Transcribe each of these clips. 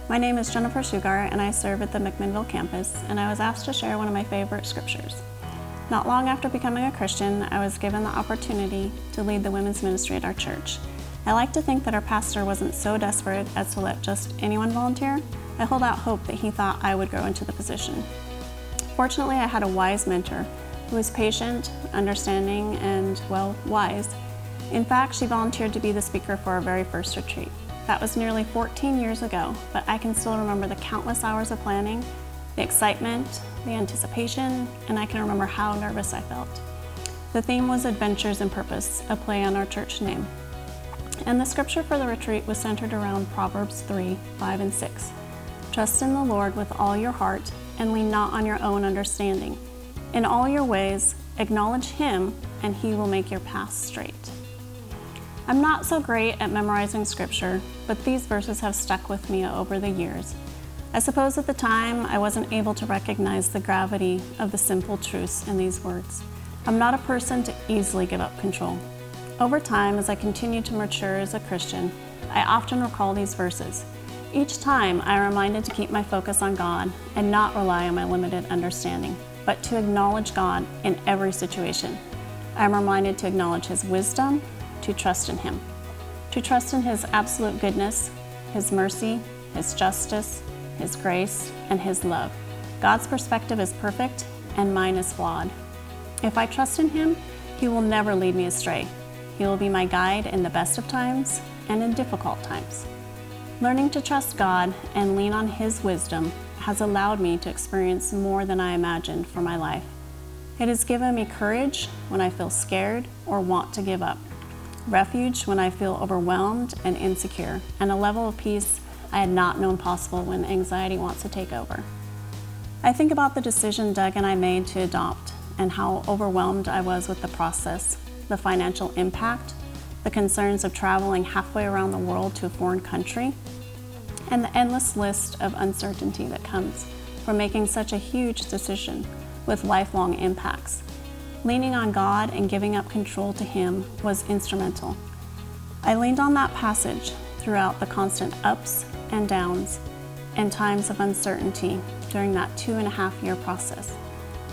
My name is Jennifer Shugart, and I serve at the McMinnville campus, and I was asked to share one of my favorite scriptures. Not long after becoming a Christian, I was given the opportunity to lead the women's ministry at our church. I like to think that our pastor wasn't so desperate as to let just anyone volunteer. I hold out hope that he thought I would grow into the position. Fortunately, I had a wise mentor who was patient, understanding, and, well, wise. In fact, she volunteered to be the speaker for our very first retreat. That was nearly 14 years ago, but I can still remember the countless hours of planning, the excitement, the anticipation, and I can remember how nervous I felt. The theme was Adventures in Purpose, a play on our church name. And the scripture for the retreat was centered around Proverbs 3, 5, and 6. Trust in the Lord with all your heart and lean not on your own understanding. In all your ways, acknowledge Him, and He will make your paths straight. I'm not so great at memorizing scripture, but these verses have stuck with me over the years. I suppose at the time I wasn't able to recognize the gravity of the simple truths in these words. I'm not a person to easily give up control. Over time, as I continue to mature as a Christian, I often recall these verses. Each time I'm reminded to keep my focus on God and not rely on my limited understanding, but to acknowledge God in every situation. I'm reminded to acknowledge His wisdom, to trust in Him, to trust in His absolute goodness, His mercy, His justice, His grace, and His love. God's perspective is perfect, and mine is flawed. If I trust in Him, He will never lead me astray. He will be my guide in the best of times and in difficult times. Learning to trust God and lean on His wisdom has allowed me to experience more than I imagined for my life. It has given me courage when I feel scared or want to give up, refuge when I feel overwhelmed and insecure, and a level of peace I had not known possible when anxiety wants to take over. I think about the decision Doug and I made to adopt and how overwhelmed I was with the process, the financial impact, the concerns of traveling halfway around the world to a foreign country, and the endless list of uncertainty that comes from making such a huge decision with lifelong impacts. Leaning on God and giving up control to Him was instrumental. I leaned on that passage throughout the constant ups and downs and times of uncertainty during that 2.5-year process.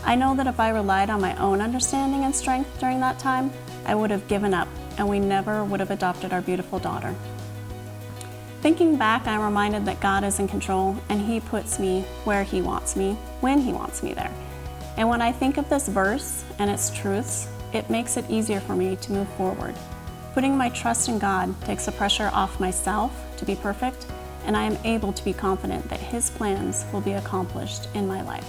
I know that if I relied on my own understanding and strength during that time, I would have given up and we never would have adopted our beautiful daughter. Thinking back, I'm reminded that God is in control and He puts me where He wants me, when He wants me there. And when I think of this verse and its truths, it makes it easier for me to move forward. Putting my trust in God takes the pressure off myself to be perfect, and I am able to be confident that His plans will be accomplished in my life.